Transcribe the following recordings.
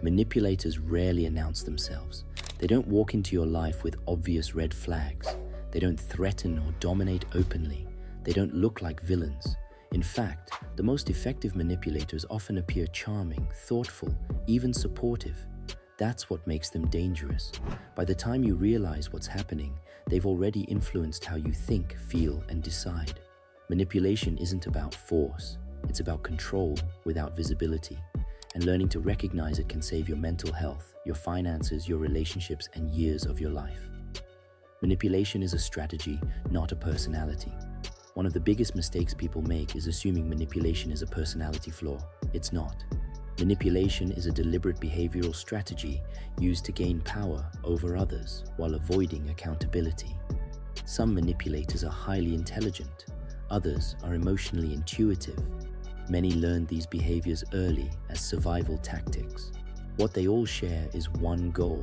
Manipulators rarely announce themselves. They don't walk into your life with obvious red flags. They don't threaten or dominate openly. They don't look like villains. In fact, the most effective manipulators often appear charming, thoughtful, even supportive. That's what makes them dangerous. By the time you realize what's happening, they've already influenced how you think, feel, and decide. Manipulation isn't about force. It's about control without visibility. And learning to recognize it can save your mental health, your finances, your relationships, and years of your life. Manipulation is a strategy, not a personality. One of the biggest mistakes people make is assuming manipulation is a personality flaw. It's not. Manipulation is a deliberate behavioral strategy used to gain power over others while avoiding accountability. Some manipulators are highly intelligent. Others are emotionally intuitive. Many learned these behaviors early as survival tactics. What they all share is one goal: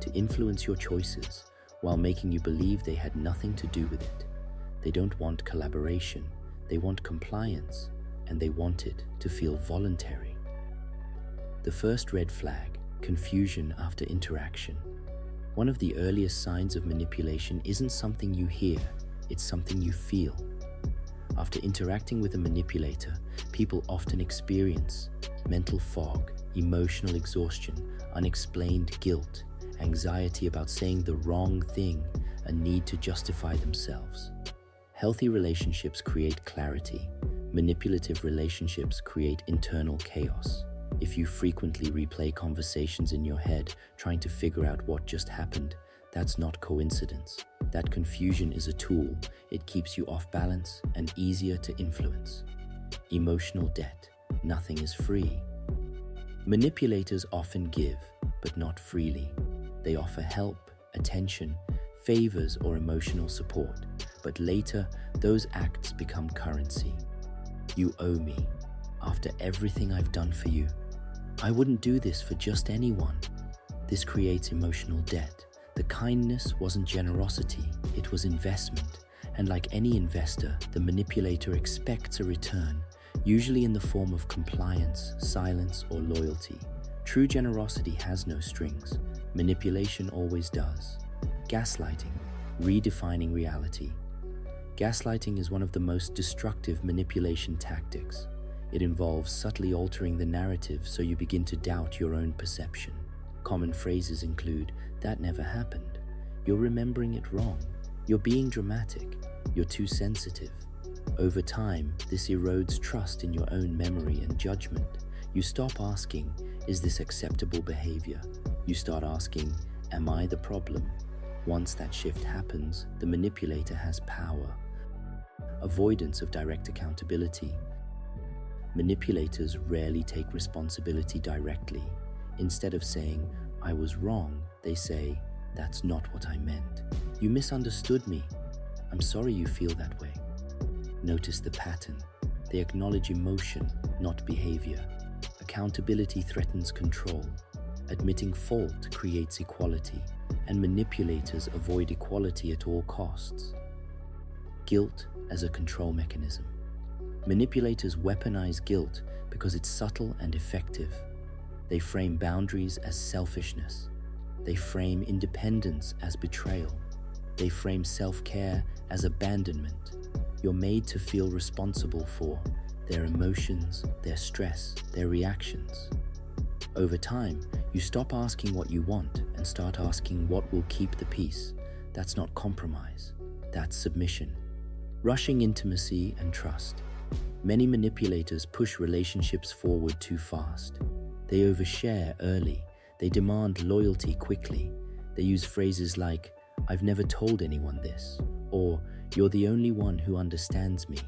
to influence your choices while making you believe they had nothing to do with it. They don't want collaboration, they want compliance, and they want it to feel voluntary. The first red flag: confusion after interaction. One of the earliest signs of manipulation isn't something you hear, it's something you feel. After interacting with a manipulator, people often experience mental fog, emotional exhaustion, unexplained guilt, anxiety about saying the wrong thing, a need to justify themselves. Healthy relationships create clarity. Manipulative relationships create internal chaos. If you frequently replay conversations in your head, trying to figure out what just happened, that's not coincidence. That confusion is a tool. It keeps you off balance and easier to influence. Emotional debt. Nothing is free. Manipulators often give, but not freely. They offer help, attention, favors, or emotional support. But later, those acts become currency. You owe me. After everything I've done for you, I wouldn't do this for just anyone. This creates emotional debt. The kindness wasn't generosity, it was investment. And like any investor, the manipulator expects a return, usually in the form of compliance, silence, or loyalty. True generosity has no strings. Manipulation always does. Gaslighting, redefining reality. Gaslighting is one of the most destructive manipulation tactics. It involves subtly altering the narrative so you begin to doubt your own perception. Common phrases include, "That never happened," "You're remembering it wrong," "You're being dramatic," "You're too sensitive." Over time, this erodes trust in your own memory and judgment. You stop asking, "Is this acceptable behavior?" You start asking, "Am I the problem?" Once that shift happens, the manipulator has power. Avoidance of direct accountability. Manipulators rarely take responsibility directly. Instead of saying, "I was wrong," they say, "That's not what I meant. You misunderstood me. I'm sorry you feel that way." Notice the pattern. They acknowledge emotion, not behavior. Accountability threatens control. Admitting fault creates equality, and manipulators avoid equality at all costs. Guilt as a control mechanism. Manipulators weaponize guilt because it's subtle and effective. They frame boundaries as selfishness. They frame independence as betrayal. They frame self-care as abandonment. You're made to feel responsible for their emotions, their stress, their reactions. Over time, you stop asking what you want and start asking what will keep the peace. That's not compromise. That's submission. Rushing intimacy and trust. Many manipulators push relationships forward too fast. They overshare early. They demand loyalty quickly. They use phrases like, "I've never told anyone this," or "You're the only one who understands me."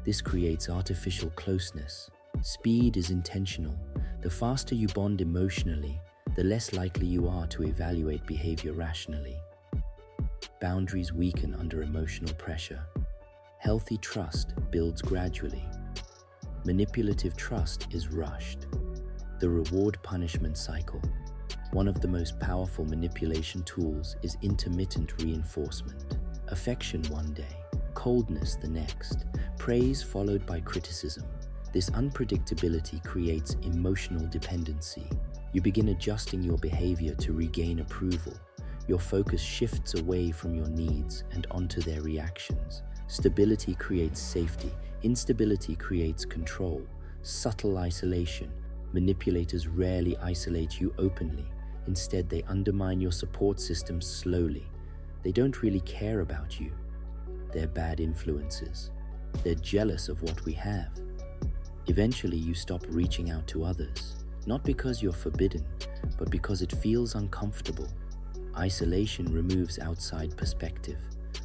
This creates artificial closeness. Speed is intentional. The faster you bond emotionally, the less likely you are to evaluate behavior rationally. Boundaries weaken under emotional pressure. Healthy trust builds gradually. Manipulative trust is rushed. The reward-punishment cycle. One of the most powerful manipulation tools is intermittent reinforcement. Affection one day, coldness the next, praise followed by criticism. This unpredictability creates emotional dependency. You begin adjusting your behavior to regain approval. Your focus shifts away from your needs and onto their reactions. Stability creates safety. Instability creates control. Subtle isolation. Manipulators rarely isolate you openly. Instead, they undermine your support system slowly. They don't really care about you. They're bad influences. They're jealous of what we have. Eventually, you stop reaching out to others, not because you're forbidden, but because it feels uncomfortable. Isolation removes outside perspective.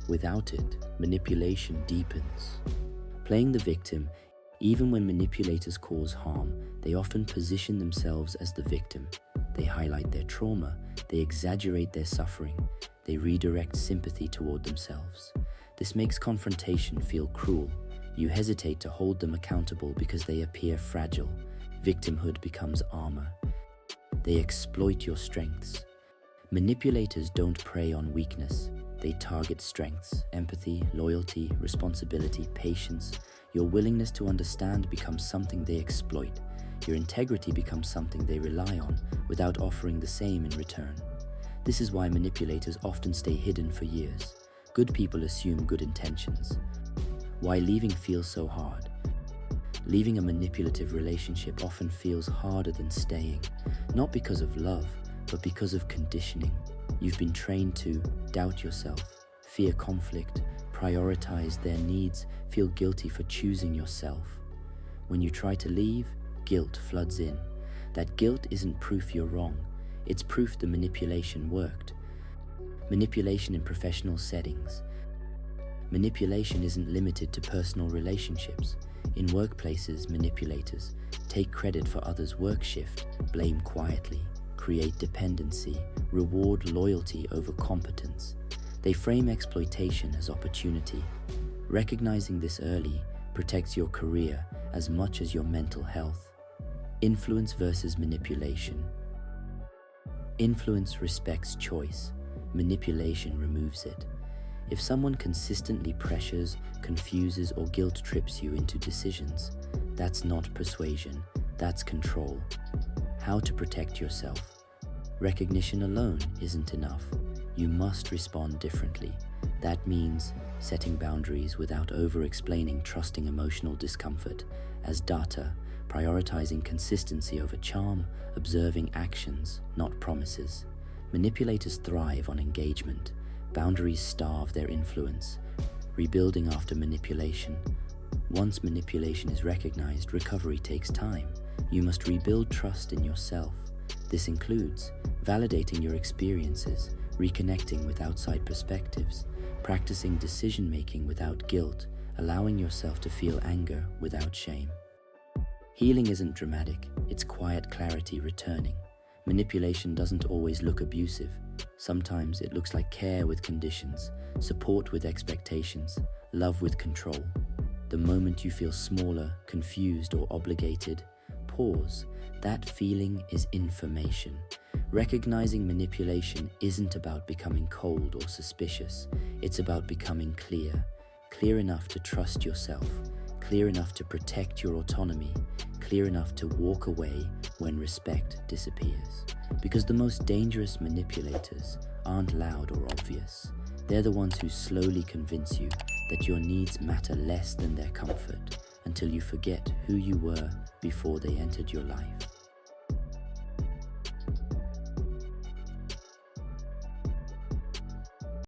Without it, manipulation deepens. Playing the victim, even when manipulators cause harm, they often position themselves as the victim. They highlight their trauma, they exaggerate their suffering, they redirect sympathy toward themselves. This makes confrontation feel cruel. You hesitate to hold them accountable because they appear fragile. Victimhood becomes armor. They exploit your strengths. Manipulators don't prey on weakness. They target strengths, empathy, loyalty, responsibility, patience. Your willingness to understand becomes something they exploit. Your integrity becomes something they rely on without offering the same in return. This is why manipulators often stay hidden for years. Good people assume good intentions. Why leaving feels so hard. Leaving a manipulative relationship often feels harder than staying, not because of love, but because of conditioning. You've been trained to doubt yourself, fear conflict, prioritize their needs, feel guilty for choosing yourself. When you try to leave, guilt floods in. That guilt isn't proof you're wrong, it's proof the manipulation worked. Manipulation in professional settings. Manipulation isn't limited to personal relationships. In workplaces, manipulators take credit for others' work shift, blame quietly, create dependency, reward loyalty over competence. They frame exploitation as opportunity. Recognizing this early protects your career as much as your mental health. Influence versus manipulation. Influence respects choice. Manipulation removes it. If someone consistently pressures, confuses, or guilt trips you into decisions, that's not persuasion, that's control. How to protect yourself. Recognition alone isn't enough. You must respond differently. That means setting boundaries without over-explaining, trusting emotional discomfort as data, prioritizing consistency over charm, observing actions, not promises. Manipulators thrive on engagement. Boundaries starve their influence. Rebuilding after manipulation. Once manipulation is recognized, recovery takes time. You must rebuild trust in yourself. This includes validating your experiences, reconnecting with outside perspectives, practicing decision-making without guilt, allowing yourself to feel anger without shame. Healing isn't dramatic, it's quiet clarity returning. Manipulation doesn't always look abusive. Sometimes it looks like care with conditions, support with expectations, love with control. The moment you feel smaller, confused, or obligated, pause. That feeling is information. Recognizing manipulation isn't about becoming cold or suspicious. It's about becoming clear. Clear enough to trust yourself. Clear enough to protect your autonomy. Clear enough to walk away when respect disappears. Because the most dangerous manipulators aren't loud or obvious. They're the ones who slowly convince you that your needs matter less than their comfort, until you forget who you were before they entered your life.